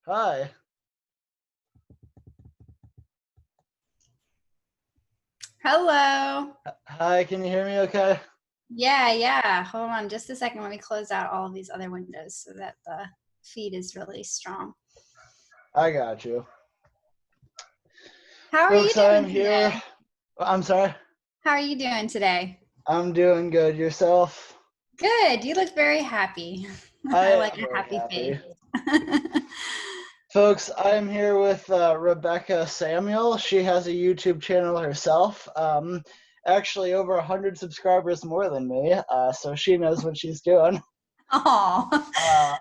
Hi. Hello. Hi, can you hear me okay? Yeah. Hold on just a second. Let me close out all of these other windows so that the feed is really strong. I got you. How are you Folks, I am doing here. today? I'm sorry. How are you doing today? I'm doing good. Yourself? Good. You look very happy. I I like am a very happy happy. face. Folks, I am here with Rebekah Samuel. She has a YouTube channel herself. Actually, over 100 subscribers more than me, so she knows what she's doing. Oh, Uh,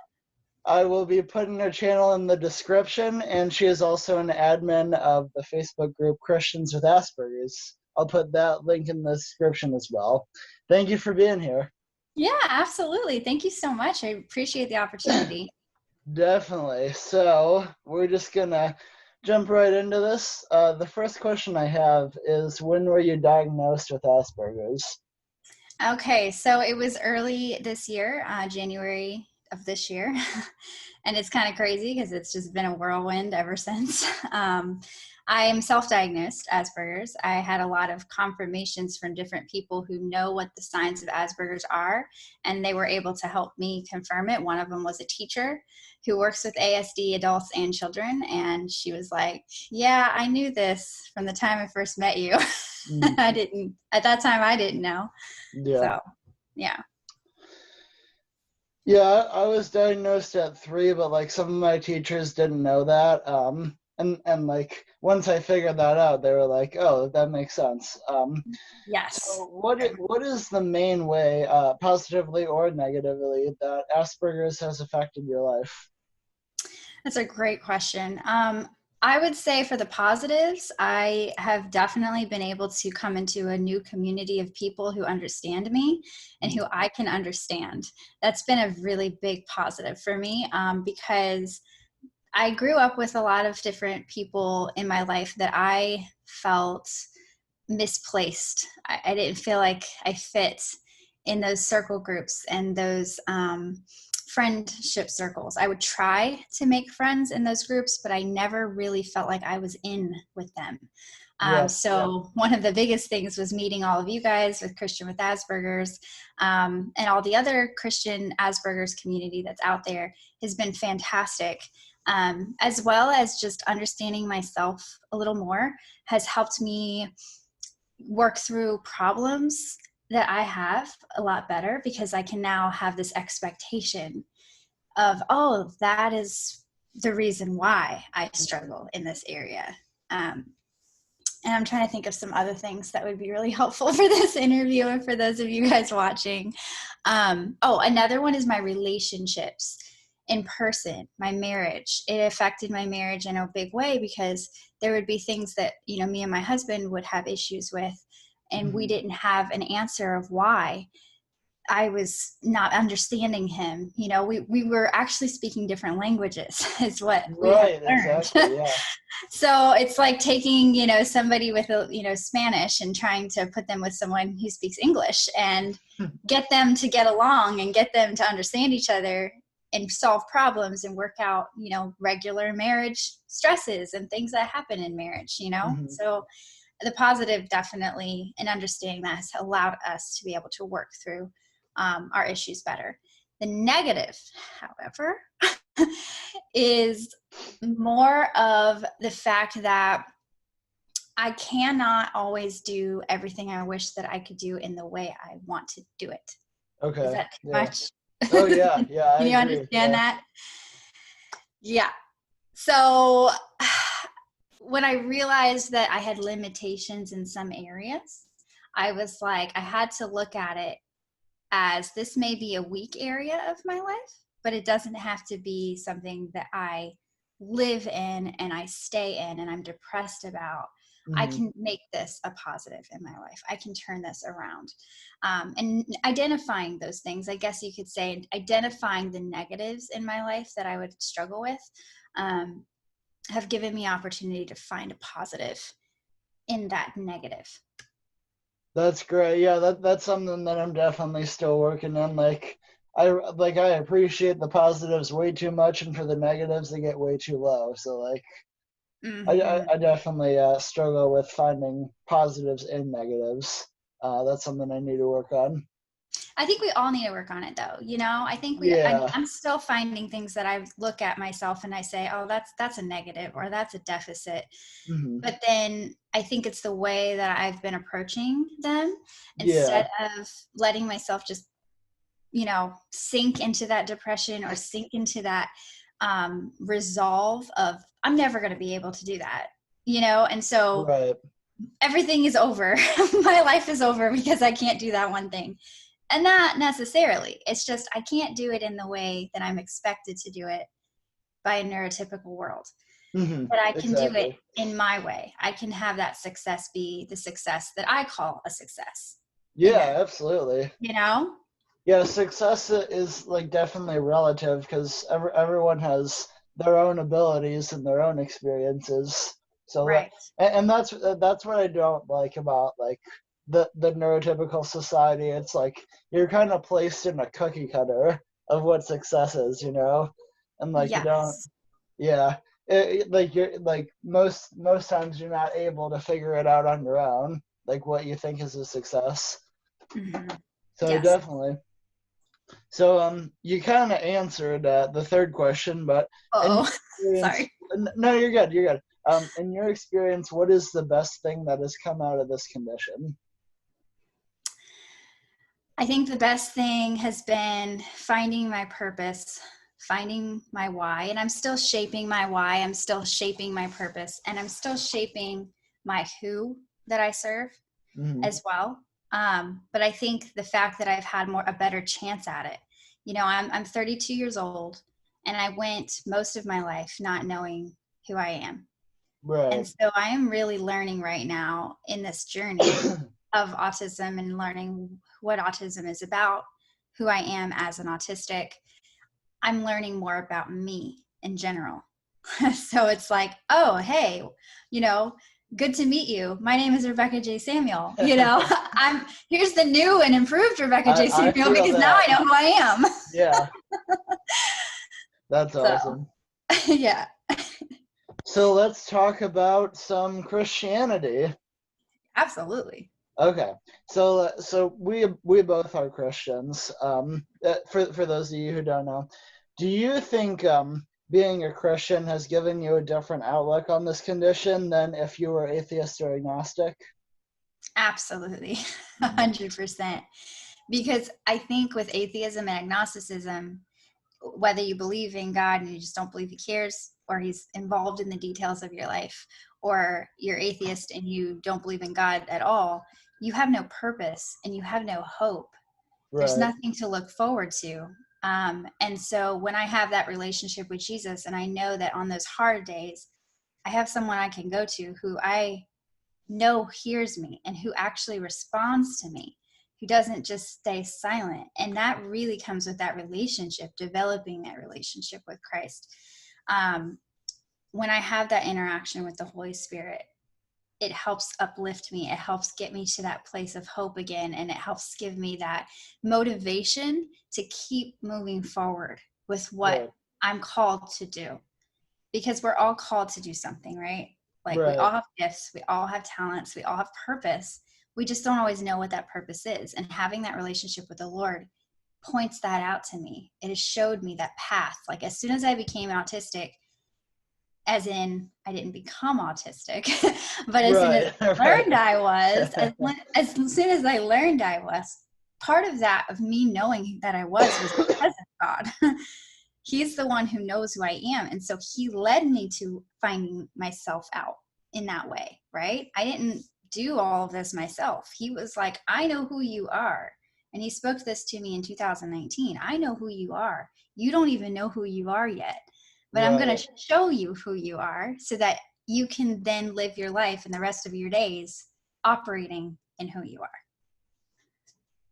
I will be putting her channel in the description, and she is also an admin of the Facebook group Christians with Aspergers. I'll put that link in the description as well. Thank you for being here. yeah, absolutely. Thank you so much. I appreciate the opportunity. Definitely. So we're just gonna jump right into this. The first question I have is, when were you diagnosed with Asperger's? Okay, so it was early this year, January of this year. And it's kind of crazy because it's just been a whirlwind ever since. I am self-diagnosed Asperger's. I had a lot of confirmations from different people who know what the signs of Asperger's are, and they were able to help me confirm it. One of them was a teacher who works with ASD adults and children, and she was like, yeah, I knew this from the time I first met you. Mm, At that time, I didn't know. yeah. So, yeah. Yeah, I was diagnosed at 3, but like some of my teachers didn't know that. And like once I figured that out, they were like, "Oh, that makes sense." Yes. So what is the main way, positively or negatively, that Asperger's has affected your life? That's a great question. I would say for the positives, I have definitely been able to come into a new community of people who understand me and who I can understand. That's been a really big positive for me, because I grew up with a lot of different people in my life that I felt misplaced. I didn't feel like I fit in those circle groups and those friendship circles. I would try to make friends in those groups, but I never really felt like I was in with them. Yeah. So one of the biggest things was meeting all of you guys with Christian with Asperger's, and all the other Christian Asperger's community that's out there has been fantastic. As well as just understanding myself a little more has helped me work through problems that I have a lot better, because I can now have this expectation of, oh, that is the reason why I struggle in this area. And I'm trying to think of some other things that would be really helpful for this interview and for those of you guys watching. Another one is my relationships in person, my marriage. It affected my marriage in a big way because there would be things that, me and my husband would have issues with, and we didn't have an answer of why. I was not understanding him. We were actually speaking different languages is what we have Right, learned. exactly. Yeah. So it's like taking, somebody with, Spanish and trying to put them with someone who speaks English and get them to get along and get them to understand each other and solve problems and work out, regular marriage stresses and things that happen in marriage. Mhm. So the positive definitely in understanding that has allowed us to be able to work through our issues better. The negative, however, is more of the fact that I cannot always do everything I wish that I could do in the way I want to do it. Is Okay. that too Yeah. much? Oh yeah, Can yeah, I you agree. understand Yeah. that? Yeah. So when I realized that I had limitations in some areas, I was like, I had to look at it as this may be a weak area of my life, but it doesn't have to be something that I live in and I stay in and I'm depressed about. I Hmm. can make this a positive in my life. I can turn this around. And identifying those things, I guess you could say, identifying the negatives in my life that I would struggle with, have given me opportunity to find a positive in that negative. That's great. Yeah, that's something that I'm definitely still working on. Like, I appreciate the positives way too much, and for the negatives they get way too low. So like I definitely struggle with finding positives and negatives. That's something I need to work on. I think we all need to work on it though. I think Yeah. I'm still finding things that I look at myself and I say, oh, that's a negative or that's a deficit. Mm-hmm. But then I think it's the way that I've been approaching them Yeah. instead of letting myself just, sink into that depression or sink into that resolve of, I'm never going to be able to do that, and so Right. everything is over. My life is over because I can't do that one thing. And not necessarily. It's just I can't do it in the way that I'm expected to do it by a neurotypical world. Mm-hmm. But I can do it Exactly. in my way. I can have that success be the success that I call a success. Yeah, absolutely. You know? Yeah, success is like definitely relative because everyone has their own abilities and their own experiences. So Right. and that's what I don't like about like the neurotypical society. It's like you're kind of placed in a cookie cutter of what success is, and like you don't. Yes. Yeah, like you're like most times you're not able to figure it out on your own, like what you think is a success. Mm-hmm. So Yes. definitely. So you kind of answered the third question, but in Uh-oh. your experience, Sorry. no, you're good. You're good. In your experience, what is the best thing that has come out of this condition? I think the best thing has been finding my purpose, finding my why, and I'm still shaping my why, I'm still shaping my purpose, and I'm still shaping my who that I serve Mm-hmm. as well. But I think the fact that I've had a better chance at it. I'm 32 years old, and I went most of my life not knowing who I am. And Right. so I am really learning right now in this journey of autism and learning what autism is about, who I am as an autistic. I'm learning more about me in general. So it's like, oh, hey, good to meet you. My name is Rebekah J. Samuel. I'm here's the new and improved Rebekah J. I Samuel feel because now that. I know who I am. Yeah, that's So awesome. yeah, So let's talk about some Christianity. absolutely. Okay, so we both are Christians. For those of you who don't know, do you think being a Christian has given you a different outlook on this condition than if you were atheist or agnostic? Absolutely. 100%. Because I think with atheism and agnosticism, whether you believe in God and you just don't believe he cares, or he's involved in the details of your life, or you're atheist and you don't believe in God at all, you have no purpose and you have no hope. There's Right, nothing to look forward to. And so when I have that relationship with Jesus and I know that on those hard days, I have someone I can go to who I know hears me and who actually responds to me, who doesn't just stay silent. And that really comes with that relationship, developing that relationship with Christ. When I have that interaction with the Holy Spirit, it helps uplift me. It helps get me to that place of hope again. And it helps give me that motivation to keep moving forward with what right, I'm called to do. Because we're all called to do something, right? Like we right, all have gifts, we all have talents, we all have purpose. We just don't always know what that purpose is. And having that relationship with the Lord points that out to me. It has showed me that path. Like as soon as I became autistic, as in I didn't become autistic, but as soon as right, I learned right. I was, as soon as I learned I was, part of that of me knowing that I was because of God. He's the one who knows who I am. And so he led me to finding myself out in that way, right? I didn't do all of this myself. He was like, I know who you are. And he spoke this to me in 2019. I know who you are. You don't even know who you are yet, but I'm going Right. to show you who you are so that you can then live your life and the rest of your days operating in who you are.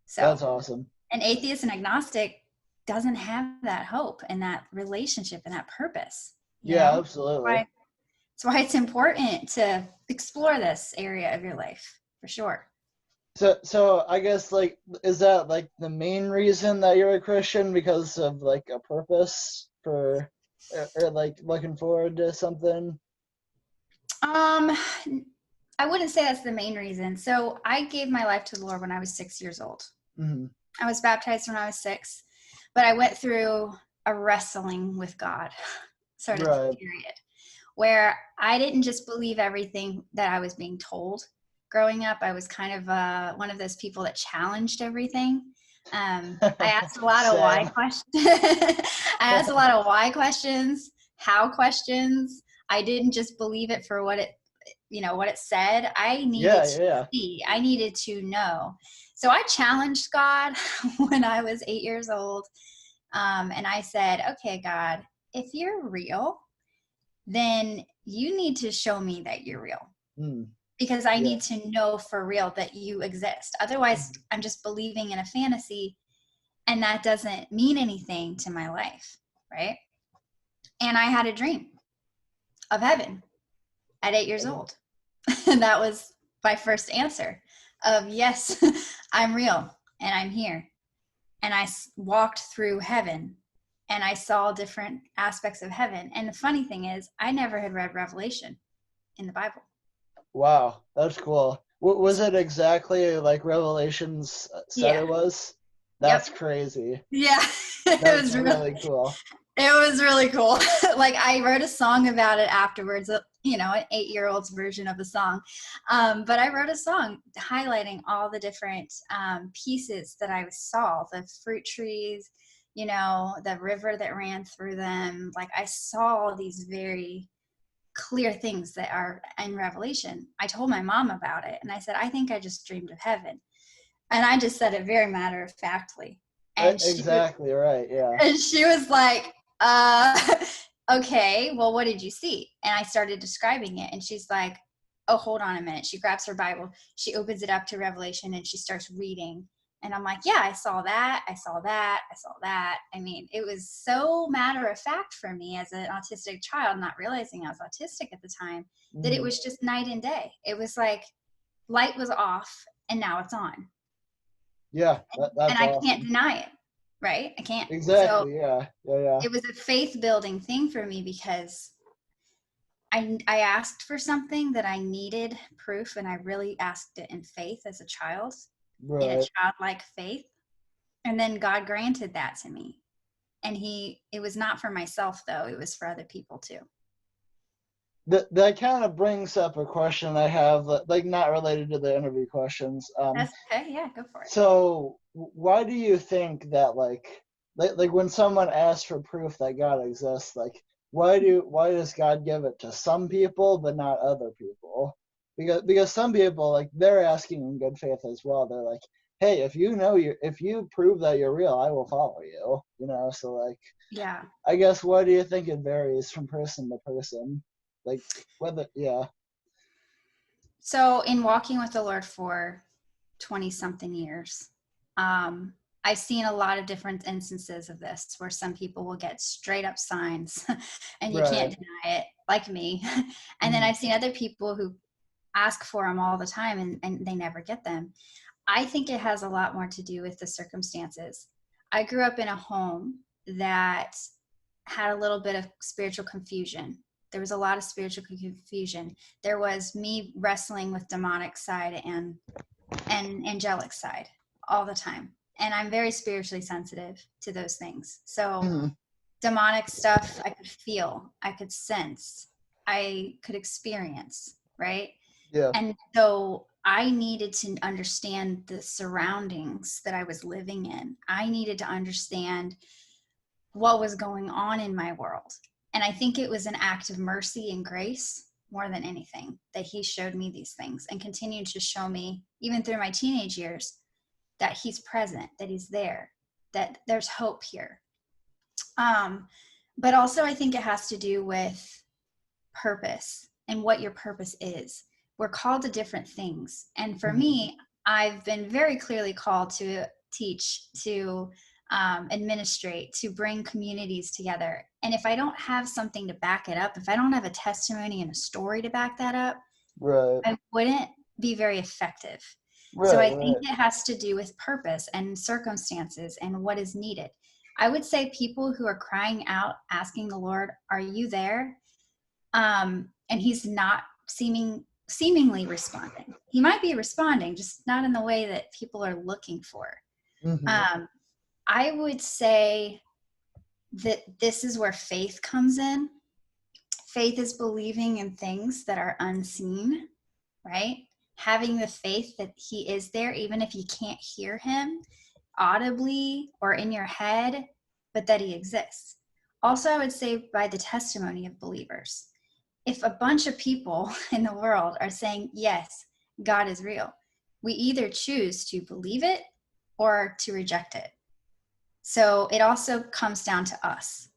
So, That's awesome. an atheist and agnostic doesn't have that hope and that relationship and that purpose, Yeah, absolutely. That's why it's important to explore this area of your life for sure. So I guess like is that like the main reason that you're a Christian because of like a purpose for or like looking forward to something? Um, I wouldn't say that's the main reason. So I gave my life to the Lord when I was 6 years old. Hmm. I was baptized when I was 6, but I went through a wrestling with God sort of Right. period where I didn't just believe everything that I was being told. Growing up, I was kind of one of those people that challenged everything. I asked a lot of why Same. questions. I asked a lot of why questions, how questions. I didn't just believe it for what it said. I needed Yeah, to yeah. see. I needed to know. So I challenged God when I was 8 years old, and I said, "Okay, God, if you're real, then you need to show me that you're real Mm, because I yeah. need to know for real that you exist. Otherwise, Mhm. I'm just believing in a fantasy and that doesn't mean anything to my life, right?" And I had a dream of heaven at 8 years Okay. old. And that was my first answer of yes, I'm real and I'm here. And I walked through heaven and I saw different aspects of heaven. And the funny thing is, I never had read Revelation in the Bible. Wow, that's cool. Was it exactly like Revelations said Yeah. it was? Yep. That's crazy. Yeah. it That's was real. really cool. It was really cool. Like I wrote a song about it afterwards, an 8-year-old's version of a song. But I wrote a song highlighting all the different pieces that I saw, the fruit trees, the river that ran through them. Like I saw these very clear things that are in Revelation. I told my mom about it and I said, I think I just dreamed of heaven. And I just said it very matter of factly. And Exactly right. Yeah. she was like, uh, okay, well, what did you see? And I started describing it. And she's like, oh, hold on a minute. She grabs her Bible, she opens it up to Revelation, and she starts reading. And I'm like, yeah, I saw that. I saw that. I saw that. I mean, it was so matter of fact for me as an autistic child, not realizing I was autistic at the time, that it Hmm. was just night and day. It was like light was off and now it's on. Yeah, And that's I can't awesome. deny it, right? I can't. So Exactly. Yeah. Yeah. Yeah. it was a faith building thing for me because I asked for something that I needed proof, and I really asked it in faith as a child, in a Right. childlike faith. And then God granted that to me. And it was not for myself though, it was for other people too. That kind of brings up a question I have, like not related to the interview questions. That's okay. Yeah, go for it. So why do you think that like when someone asks for proof that God exists, like why does God give it to some people but not other people? Because some people like they're asking in good faith as well. They're like, hey, if you prove that you're real, I will follow you. So like Yeah. I guess why do you think it varies from person to person? Like whether yeah. So in walking with the Lord for 20 something years, um, I've seen a lot of different instances of this where some people will get straight up signs and you can't Right. deny it, like me. And then Mhm. I've seen other people who ask for them all the time and they never get them. I think it has a lot more to do with the circumstances. I grew up in a home that had a little bit of spiritual confusion. There was a lot of spiritual confusion. There was me wrestling with demonic side and angelic side all the time. And I'm very spiritually sensitive to those things. So Mhm. demonic stuff I could feel, I could sense, I could experience, right? Yeah. And so I needed to understand the surroundings that I was living in. I needed to understand what was going on in my world. And I think it was an act of mercy and grace more than anything that he showed me these things and continued to show me, even through my teenage years, that he's present, that he's there, that there's hope here. Um, but also, I think it has to do with purpose and what your purpose is. We're called to different things. And for Mhm. me, I've been very clearly called to teach, to administrate, to bring communities together. And if I don't have something to back it up, if I don't have a testimony and a story to back that up, Right. I wouldn't be very effective. So Right, I think right. it has to do with purpose and circumstances and what is needed. I would say people who are crying out, asking the Lord, "Are you there?" And he's not seemingly responding. He might be responding, just not in the way that people are looking for. Mm-hmm. Um, I would say that this is where faith comes in. Faith is believing in things that are unseen, right? Having the faith that he is there, even if you can't hear him audibly or in your head, but that he exists. Also, I would say by the testimony of believers. If a bunch of people in the world are saying, yes, God is real, we either choose to believe it or to reject it. So it also comes down to us.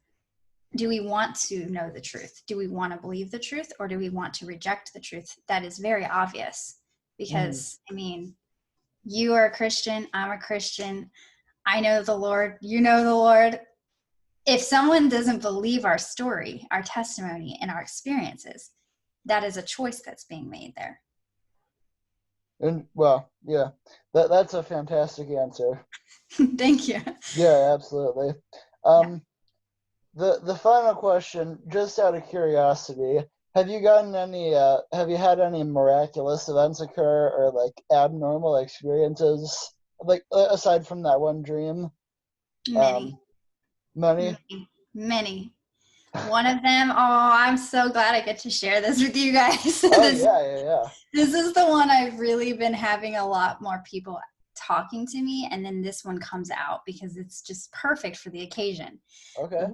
Do we want to know the truth? Do we want to believe the truth, or do we want to reject the truth? That is very obvious Mm-hmm. because, I mean, you are a Christian, I'm a Christian, I know the Lord, you know the Lord. If someone doesn't believe our story, our testimony, and our experiences, that is a choice that's being made there. And well, yeah, that's a fantastic answer. Thank you. Yeah, absolutely. Yeah. Um, the final question, just out of curiosity, have you gotten any? Have you had any miraculous events occur or like abnormal experiences, like aside from that one dream? Many, Um, Many. many, many. One of them, oh, I'm so glad I get to share this with you guys. Oh this yeah, yeah, yeah. this is the one I've really been having a lot more people talking to me, and then this one comes out because it's just perfect for the occasion. Okay.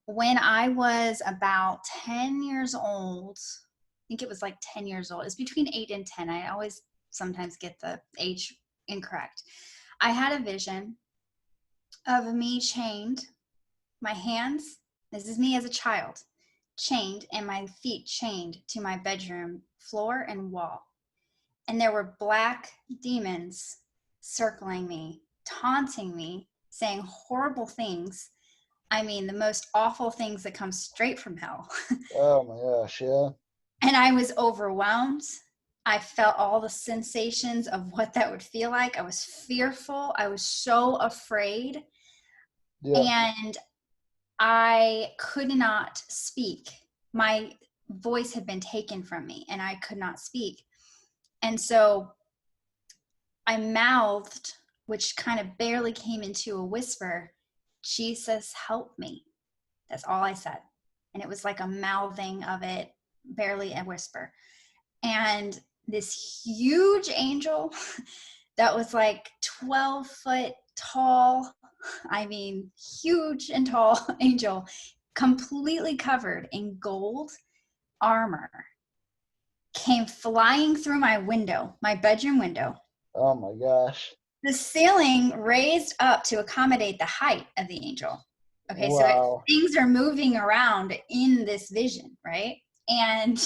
When I was about 10 years old, I think it was like 10 years old. It's between 8 and 10. I always sometimes get the age incorrect. I had a vision of me chained, my hands, this is me as a child, chained, and my feet chained to my bedroom floor and wall. And there were black demons circling me, taunting me, saying horrible things. I mean, the most awful things that come straight from hell. Oh my gosh, yeah. And I was overwhelmed. I felt all the sensations of what that would feel like. I was fearful. I was so afraid. Yeah. And I could not speak. My voice had been taken from me and I could not speak. And so I mouthed, which kind of barely came into a whisper, "Jesus, help me." That's all I said. And it was like a mouthing of it, barely a whisper. And this huge angel that was like 12 foot tall, I mean, huge and tall angel, completely covered in gold armor, came flying through my window, my bedroom window. Oh my gosh. The ceiling raised up to accommodate the height of the angel. Okay, so Wow. things are moving around in this vision, right? And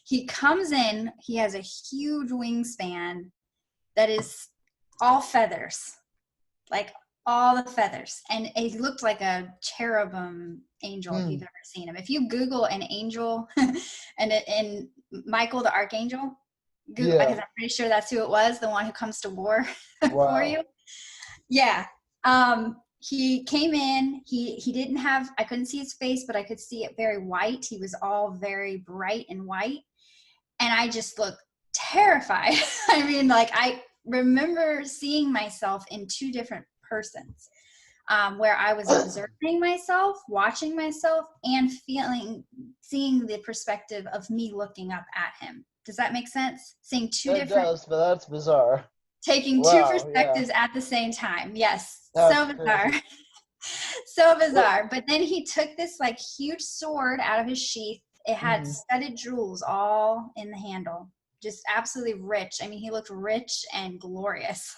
he comes in, he has a huge wingspan that is all feathers, like all the feathers. And it looked like a cherubim angel, if Hmm. you've ever seen him. If you Google an angel and Michael the Archangel, Google, Yeah. because I'm pretty sure that's who it was, the one who comes to war for Wow. you. Yeah. He came in, he didn't have, I couldn't see his face, but I could see it very white. He was all very bright and white. And I just looked terrified. I mean, like, I remember seeing myself in two different persons, where I was observing myself, watching myself, and seeing the perspective of me looking up at him. Does that make sense? Seeing two It different, does, but that's bizarre. taking two Wow, yeah. perspectives at the same time. Yes, That's so bizarre. crazy. So What? bizarre. But then he took this like huge sword out of his sheath. It had Hmm. studded jewels all in the handle. Just absolutely rich. I mean, he looked rich and glorious.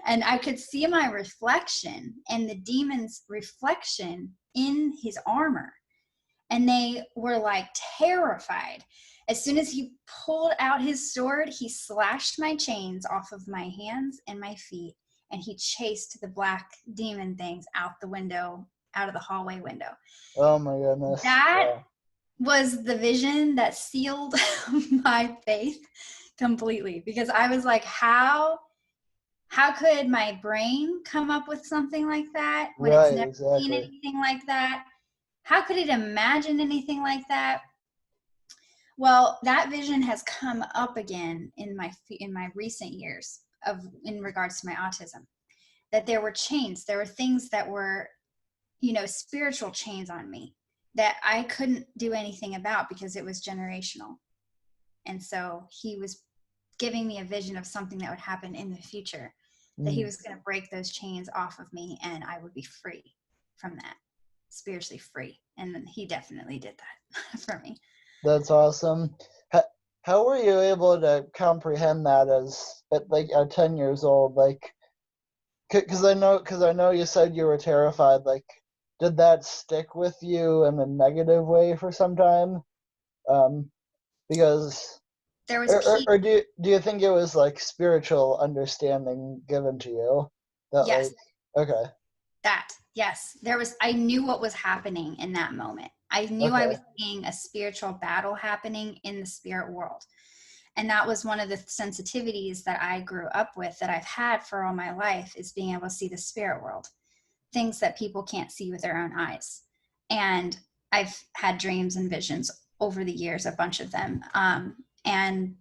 And I could see my reflection and the demon's reflection in his armor. And they were like terrified. As soon as he pulled out his sword, he slashed my chains off of my hands and my feet, and he chased the black demon things out the window, out of the hallway window. Oh my goodness. That Yeah. was the vision that sealed my faith completely, because I was like, how how could my brain come up with something like that when it's Right, never seen exactly. anything like that? How could it imagine anything like that? Well, that vision has come up again in my recent years of in regards to my autism. That there were chains, there were things that were, spiritual chains on me that I couldn't do anything about because it was generational. And so he was giving me a vision of something that would happen in the future, that he Mm, was going to break those chains off of me and I would be free from that, spiritually free. And he definitely did that for me. that's awesome. How were you able to comprehend that as at 10 years old? Like, because I know you said you were terrified. Like, did that stick with you in a negative way for some time? Because There was peace. or do you think it was like spiritual understanding given to you that Yes, like okay yes, I knew what was happening in that moment. I knew I okay was seeing a spiritual battle happening in the spirit world. And that was one of the sensitivities that I grew up with, that I've had for all my life, is being able to see the spirit world, things that people can't see with their own eyes. And I've had dreams and visions over the years, a bunch of them. And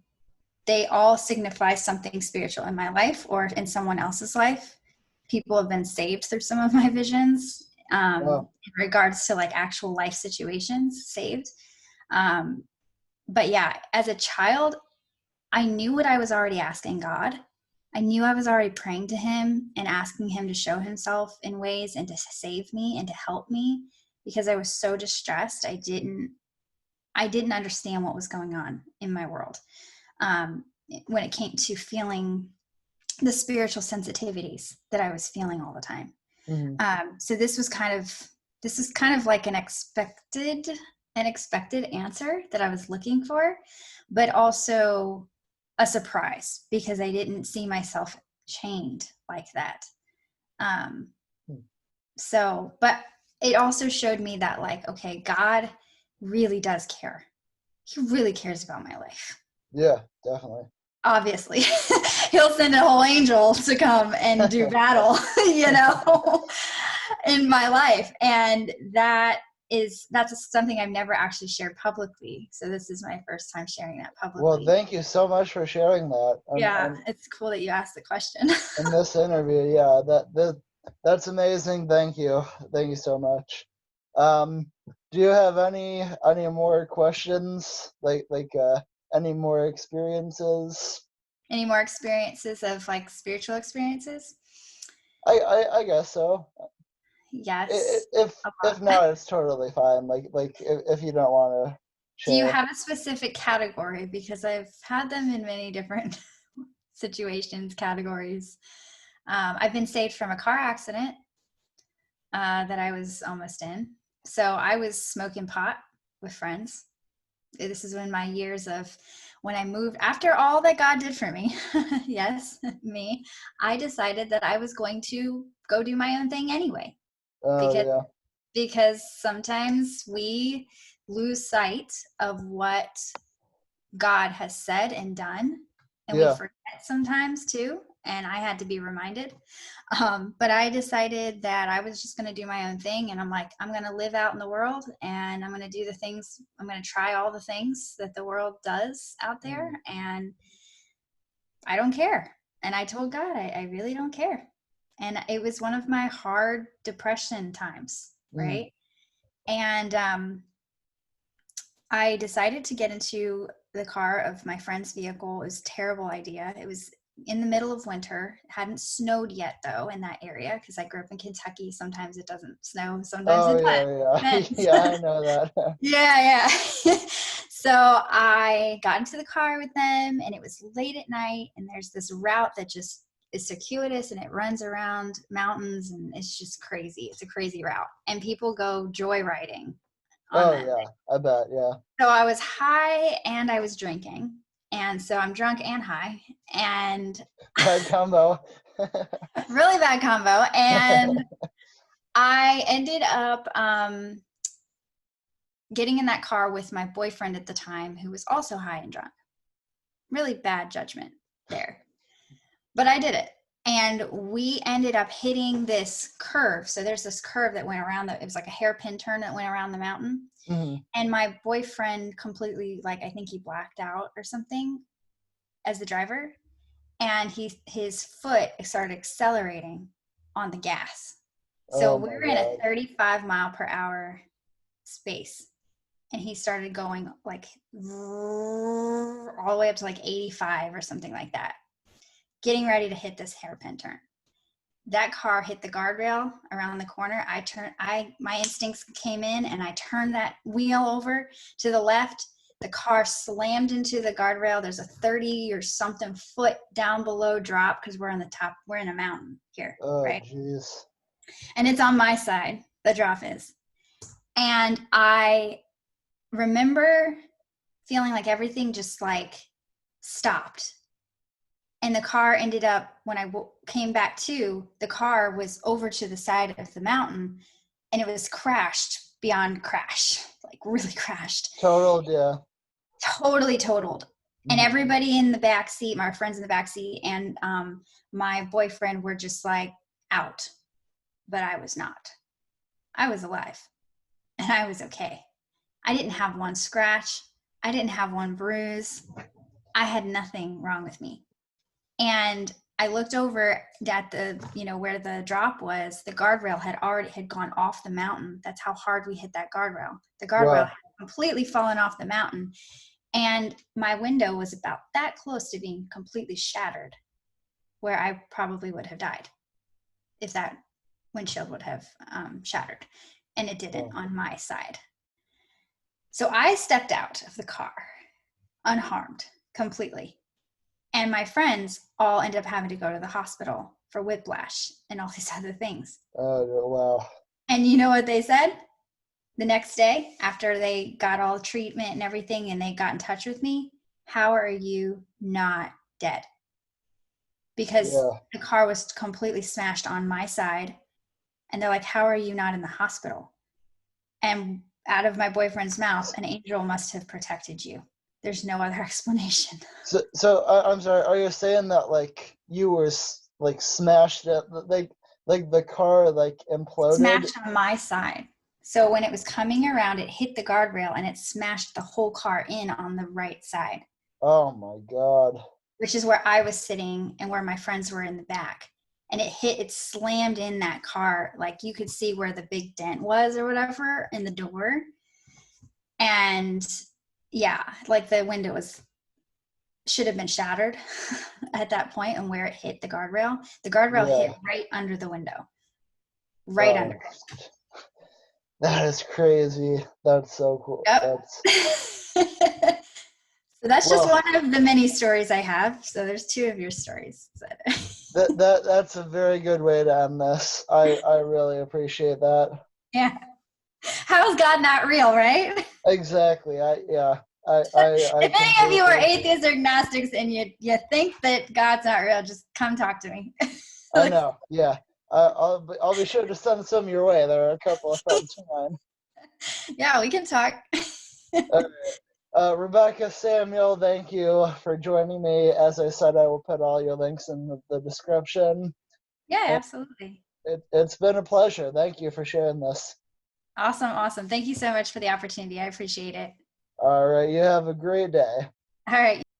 they all signify something spiritual in my life or in someone else's life. People have been saved through some of my visions, oh in regards to like actual life situations, saved. Um, but yeah, as a child, I knew what I was already asking God. I knew I was already praying to him and asking him to show himself in ways and to save me and to help me, because I was so distressed. I didn't understand what was going on in my world, um, when it came to feeling the spiritual sensitivities that I was feeling all the time. mm-hmm. So this is kind of like an expected answer that I was looking for, but also a surprise because I didn't see myself chained like that. Um, but it also showed me that, like, okay, God really does care. He really cares about my life. Yeah, definitely. Obviously, he'll send a whole angel to come and do battle, in my life. And that's something I've never actually shared publicly. So this is my first time sharing that Well, publicly. thank you so much for sharing that Yeah, it's cool that you asked the question. in this interview. Yeah, that's amazing. Thank you so much. um do you have any more questions, any more experiences? Any more experiences of like spiritual experiences? I guess so. Yes, If a if lot. not, it's totally fine. If you don't want to Do you share. have a specific category? Because I've had them in many different situations, categories. I've been saved from a car accident that I was almost in. So I was smoking pot with friends. This is when my years of when I moved, after all that God did for me, yes, me, I decided that I was going to go do my own thing anyway. Oh Because yeah, sometimes we lose sight of what God has said and done, and we yeah. forget sometimes too. And I had to be reminded. But I decided that I was just going to do my own thing. And I'm like, I'm going to live out in the world and I'm going to do the things, I'm going to try all the things that the world does out there. Mm, And I don't care. And I told God, I really don't care. And it was one of my hard depression times, mm. right? And I decided to get into the car of my friend's vehicle. It was a terrible idea. It was in the middle of winter. It hadn't snowed yet, though, in that area, because I grew up in Kentucky. Sometimes it doesn't snow, sometimes Oh it yeah, yeah. does. Yeah, I know that. Yeah, yeah. So I got into the car with them, and it was late at night, and there's this route that just is circuitous, and it runs around mountains, and it's just crazy. It's a crazy route, and people go joyriding on Oh that. yeah, I bet. Yeah. So I was high and I was drinking. And so I'm drunk and high, and Bad combo. really bad combo. And I ended up getting in that car with my boyfriend at the time, who was also high and drunk. Really bad judgment there. But I did it. And we ended up hitting this curve. So there's this curve that went around it was like a hairpin turn that went around the mountain. Mm-hmm. And my boyfriend completely, like, I think he blacked out or something as the driver. And his foot started accelerating on the gas. So Oh we my were in a God. 35 mile per hour space. And he started going like all the way up to like 85 or something like that, getting ready to hit this hairpin turn. That car hit the guardrail around the corner. My instincts came in and I turned that wheel over to the left. The car slammed into the guardrail. There's a 30 or something foot down below drop because we're in a mountain here, Oh, right? jeez. And it's on my side, the drop is. And I remember feeling like everything just like stopped. And the car ended up, when I came back to, the car was over to the side of the mountain and it was crashed beyond crash, like really crashed. Total, yeah. Totally totaled. And Mm-hmm. everybody in the back seat, my friends in the back seat and my boyfriend were just like out. But I was not. I was alive and I was okay. I didn't have one scratch. I didn't have one bruise. I had nothing wrong with me. And I looked over at the, where the drop was, the guardrail had gone off the mountain. That's how hard we hit that guardrail. The guardrail Wow. had completely fallen off the mountain. And my window was about that close to being completely shattered, where I probably would have died if that windshield would have shattered. And it didn't on my side. So I stepped out of the car unharmed completely. And my friends all ended up having to go to the hospital for whiplash and all these other things. Oh, wow. And you know what they said? The next day, after they got all the treatment and everything, and they got in touch with me, how are you not dead? Because the car was completely smashed on my side. And they're like, how are you not in the hospital? And out of my boyfriend's mouth, an angel must have protected you. There's no other explanation. So I'm sorry. Are you saying that like you were like smashed at like the car like imploded? Smashed on my side. So when it was coming around, it hit the guardrail and it smashed the whole car in on the right side. Oh my God. Which is where I was sitting and where my friends were in the back. And it slammed in that car. Like you could see where the big dent was or whatever in the door. And yeah, like the window should have been shattered at that point, and where it hit the guardrail hit right under the window. Right under it. That is crazy. That's so cool. Yep. So that's just one of the many stories I have. So there's two of your stories. That's a very good way to end this. I really appreciate that. Yeah. How is God not real, right? Exactly. If any of you are atheists or agnostics and you think that God's not real, just come talk to me. I know. Yeah. I'll be sure to send some your way. There are a couple of friends of mine. Yeah, we can talk. Rebekah, Samuel, thank you for joining me. As I said, I will put all your links in the description. Yeah, absolutely. It's been a pleasure. Thank you for sharing this. Awesome. Thank you so much for the opportunity. I appreciate it. All right. You have a great day. All right.